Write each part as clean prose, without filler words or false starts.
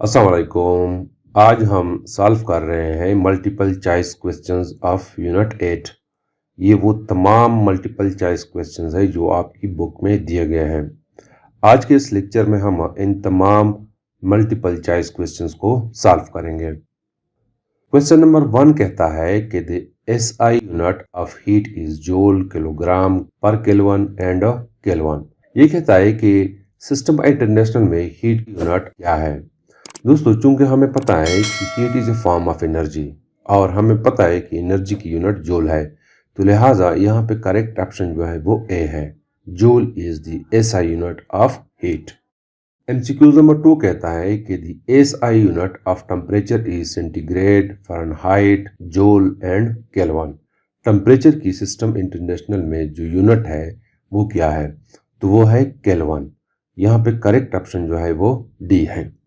अस्सलाम वालेकुम। आज हम सॉल्व कर रहे हैं multiple choice questions of unit 8। ये वो तमाम मल्टीपल चॉइस क्वेश्चंस है जो आपकी बुक में दिए गए हैं। आज के इस लेक्चर में हम इन तमाम मल्टीपल चॉइस क्वेश्चंस को सॉल्व करेंगे। क्वेश्चन नंबर 1 कहता है कि the SI unit of heat is joule, kilogram per kelvin and kelvin. ये कहता है कि सिस्टम इंटरनेशनल में हीट की यूनिट क्या है। दोस्तों, चूंकि हमें पता है कि heat is a form of energy और हमें पता है कि एनर्जी की यूनिट जूल है, तो लिहाजा यहाँ पे करेक्ट ऑप्शन जो है वो ए है। Joule is the SI unit of heat. MCQ number 2 कहता है कि the SI unit of temperature is centigrade, Fahrenheit, joule and kelvin. Temperature की सिस्टम इंटरनेशनल में जो यूनिट है वो क्या है, तो वो है केल्विन। यहाँ पे करेक्ट ऑप्शन जो है वो डी है।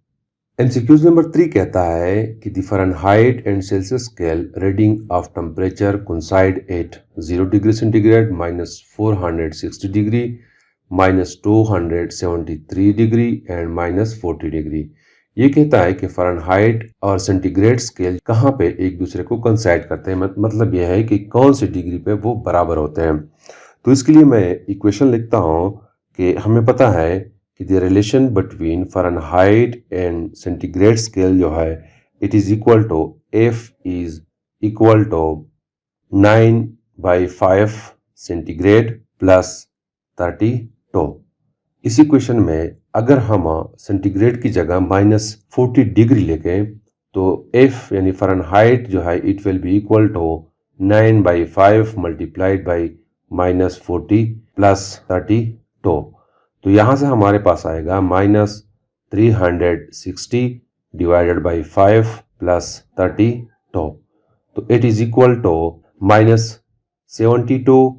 एमसीक्यूज नंबर 3 कहता है कि the Fahrenheit and Celsius scale reading of temperature coincide at 0 degree centigrade, -460 degree, -273 degree and -40 degree. ये कहता है कि फ़ारेनहाइट और सेंटीग्रेड स्केल कहाँ पे एक दूसरे को कोइंसाइड करते हैं, मतलब यह है कि कौन सी डिग्री पे वो बराबर होते हैं। तो इसके लिए मैं इक्वेशन लिखता हूँ कि हमें पता है कि the relation between Fahrenheit and centigrade scale जो है it is equal to F is equal to 9/5 centigrade plus 32। इस इक्वेशन में अगर हम सेंटीग्रेड की जगह -40 डिग्री लेके तो F यानी फ़ारेनहाइट जो है it will be equal to 9/5 multiplied by -40 plus 32। तो यहाँ से हमारे पास आएगा -360 डिवाइडेड बाई 5 प्लस 32। तो it is equal to -72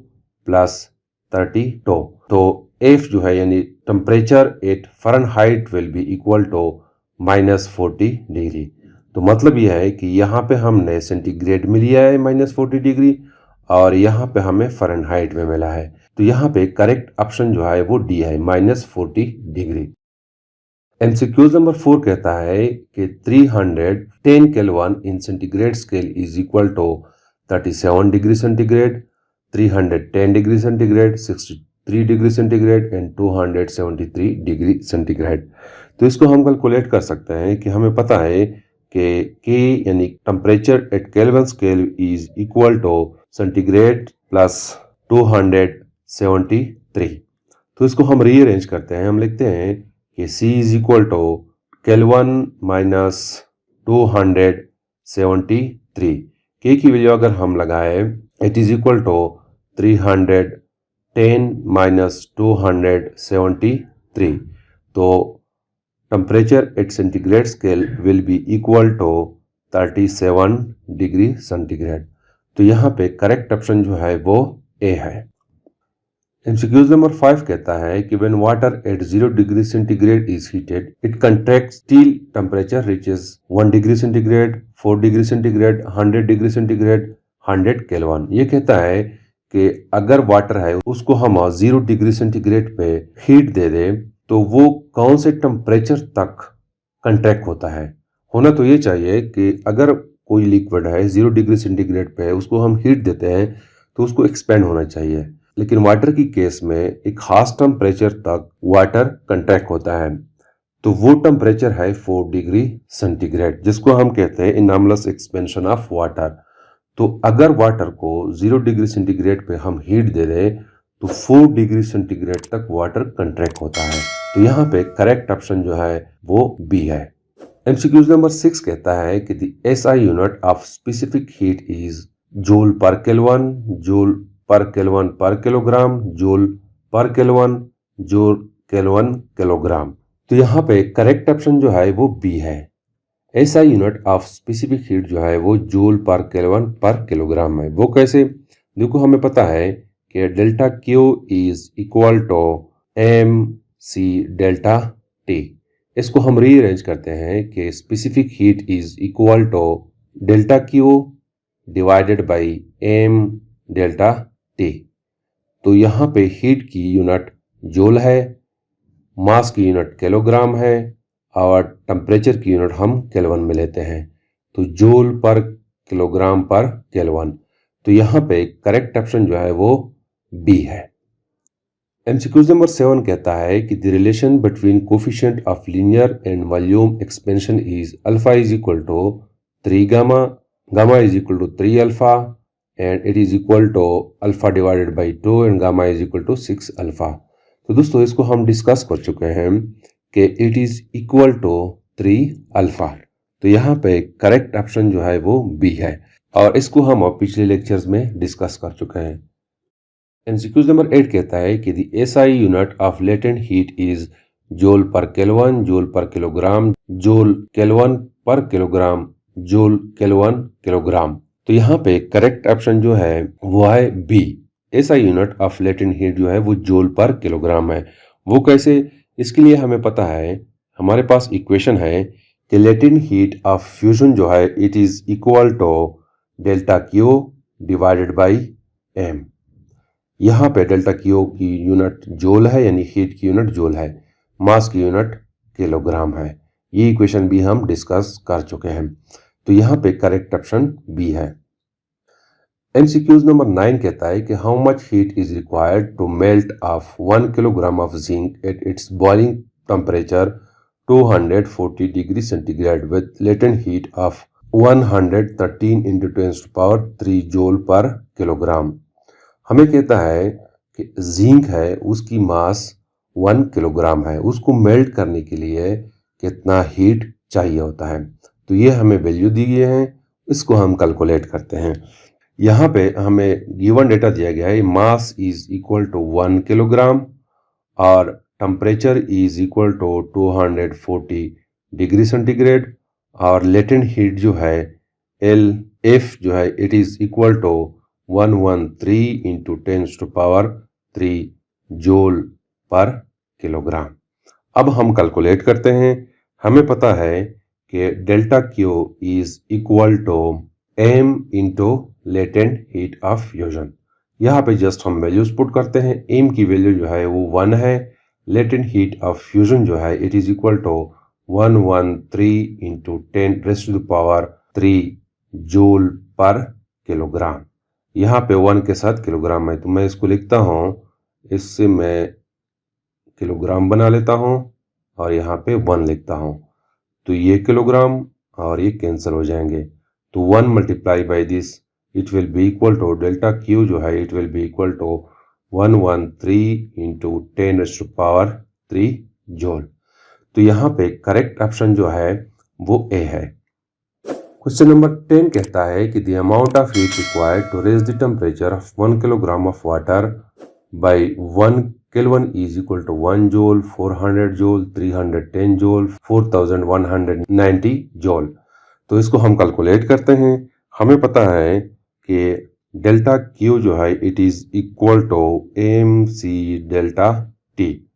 plus 32। तो F जो है यानी temperature at Fahrenheit will be equal to -40 degree. तो मतलब यह है कि यहाँ पे हमने सेंटीग्रेड में लिया है -40 डिग्री और यहाँ पे हमें फ़ारेनहाइट में मिला है। तो यहाँ पे करेक्ट ऑप्शन जो है वो डी है, -40 डिग्री। एमसीक्यूज नंबर 4 कहता है कि 310 kelvin in centigrade scale is equal to 37 degree centigrade, 310 degree centigrade, 63 degree centigrade and 273 degree centigrade. तो इसको हम कैलकुलेट कर सकते हैं कि हमें पता है कि K यानी temperature at kelvin scale is equal to centigrade plus 273। तो इसको हम रीअरेंज करते हैं। हम लिखते हैं कि C is equal to kelvin minus 273। K की वैल्यू अगर हम लगाए it is equal to 310 minus 273। तो temperature at centigrade scale will be equal to 37 degree centigrade. तो यहाँ पे करेक्ट ऑप्शन जो है वो ए है। एमसीक्यूज नंबर 5 कहता है कि when water at 0 degree centigrade is heated it contracts till temperature reaches 1 degree centigrade, 4 degree centigrade, 100 degree centigrade, 100 kelvin. ये कहता है कि अगर वाटर है उसको हम 0 डिग्री सेंटीग्रेड पे हीट दे दें तो वो कौन से टेम्परेचर तक कंट्रैक्ट होता है। होना तो ये चाहिए कि अगर कोई लिक्विड है 0 डिग्री सेंटीग्रेड पे उसको हम हीट देते हैं तो उसको एक्सपेंड होना चाहिए, लेकिन वाटर की केस में एक खास टेम्परेचर तक वाटर कंट्रैक्ट होता है। तो वो टेम्परेचर है 4 डिग्री सेंटीग्रेड, जिसको हम कहते हैं इनॉर्मस एक्सपेंशन ऑफ वाटर। तो अगर वाटर को 0 डिग्री सेंटीग्रेड पे हम हीट दे दें तो 4 डिग्री सेंटीग्रेड तक वाटर कंट्रैक्ट होता है। तो यहाँ पे करेक्ट ऑप्शन जो है वो बी है। एमसीक्यूज नंबर 6 कहता है कि the SI unit of specific heat is joule per kelvin, joule per kelvin per kilogram, joule per kelvin, joule kelvin kilogram. तो यहाँ पे करेक्ट ऑप्शन जो है वो बी है। SI unit of specific heat जो है वो joule per kelvin per kilogram है। वो कैसे? देखो, हमें पता है कि delta Q is equal to MC delta T। इसको हम रीअरेंज करते हैं कि specific heat is equal to delta Q divided by M delta T। तो यहाँ पे हीट की यूनिट जूल है, मास की यूनिट किलोग्राम है और टेम्परेचर की यूनिट हम केल्विन में लेते हैं, तो joule per kilogram per kelvin. तो यहाँ पे करेक्ट ऑप्शन जो है वो बी है। एमसीक्यूज नंबर 7 कहता है कि the relation between coefficient of linear and volume expansion is alpha is equal to 3 gamma, gamma is equal to 3 alpha and it is equal to alpha divided by 2 and gamma is equal to 6 alpha. तो दोस्तों इसको हम discuss कर चुके हैं कि it is equal to 3 alpha. तो यहाँ पे करेक्ट ऑप्शन जो है वो बी है और इसको हम पिछले लेक्चर्स में डिस्कस कर चुके हैं। एमसीक्यूज नंबर 8 कहता है कि the SI unit of latent heat is joule per kelvin, joule per kilogram, joule kelvin per kilogram, joule kelvin kilogram. तो यहाँ पे करेक्ट ऑप्शन जो है वो है B. SI unit of latent heat जो है वो जूल पर किलोग्राम है। वो कैसे, इसके लिए हमें पता है, हमारे पास इक्वेशन है कि लेटेंट हीट ऑफ फ्यूजन जो है it is equal to delta Q divided by M. यहाँ पे डेल्टा क्यू की यूनिट जूल है, यानी हीट की यूनिट जूल है, मास की यूनिट किलोग्राम है। ये इक्वेशन भी हम डिस्कस कर चुके हैं। तो यहाँ पे करेक्ट ऑप्शन बी है। एमसीक्यूज नंबर 9 कहता है कि how much heat is required to melt of 1 kilogram of zinc at its boiling temperature 240 degree centigrade with latent heat of 113 into 10⁻³ joule per kilogram. हमें कहता है कि जिंक है उसकी मास 1 किलोग्राम है, उसको मेल्ट करने के लिए कितना हीट चाहिए होता है। तो ये हमें वैल्यू दी गई है, इसको हम कैलकुलेट करते हैं। यहाँ पे हमें गिवन डेटा दिया गया है, mass is equal to 1 kilogram और temperature is equal to 240 degree centigrade और लेटेंट हीट जो है एल एफ जो है it is equal to 113 into 10⁻³ joule per kilogram. अब हम कैलकुलेट करते हैं। हमें पता है कि delta Q is equal to M into latent heat of fusion. यहाँ पे जस्ट हम वैल्यूज पुट करते हैं। एम की वैल्यू जो है वो 1 है, लेटेंट हीट ऑफ फ्यूजन जो है it is equal to 113 into 10⁻³ joule per kilogram. यहाँ पे 1 के साथ किलोग्राम है, तो मैं इसको लिखता हूँ, इससे मैं किलोग्राम बना लेता हूँ और यहाँ पे 1 लिखता हूँ। तो ये किलोग्राम और ये कैंसिल हो जाएंगे, तो 1 multiply by this it will be equal to delta Q जो है it will be equal to 113 into 10⁻³ joule. तो यहाँ पे करेक्ट ऑप्शन जो है वो ए है। क्वेश्चन नंबर 10 कहता है कि the amount of heat required to raise the temperature of 1 kilogram of water by 1 kelvin is equal to 1 joule, 400 joule, 310 joule, 4190 joule. तो इसको हम कैलकुलेट करते हैं। हमें पता है कि डेल्टा क्यू जो है it is equal to M C delta T.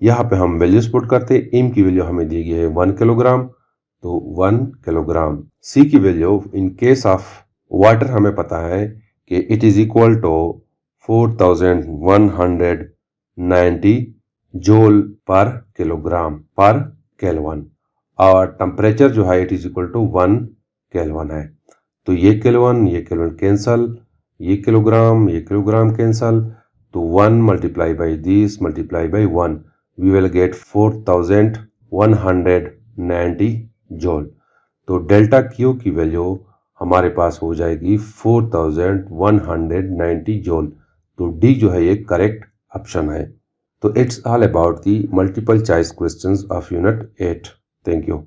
यहाँ पे हम वैल्यूज पुट करते हैं। एम की वैल्यू हमें दी गई है 1 किलोग्राम, तो 1 किलोग्राम। सी की value in case of water हमें पता है कि it is equal to 4190 joule per kilogram per kelvin और टेम्परेचर जो है it is equal to 1 kelvin है। तो ये केल्विन कैंसल, ये किलोग्राम कैंसल, तो 1 multiply by this multiply by 1 we will get 4190 joule. तो डेल्टा क्यू की वैल्यू हमारे पास हो जाएगी 4190 जूल। तो डी जो है ये करेक्ट ऑप्शन है। तो it's all about the multiple choice questions of unit 8। Thank you.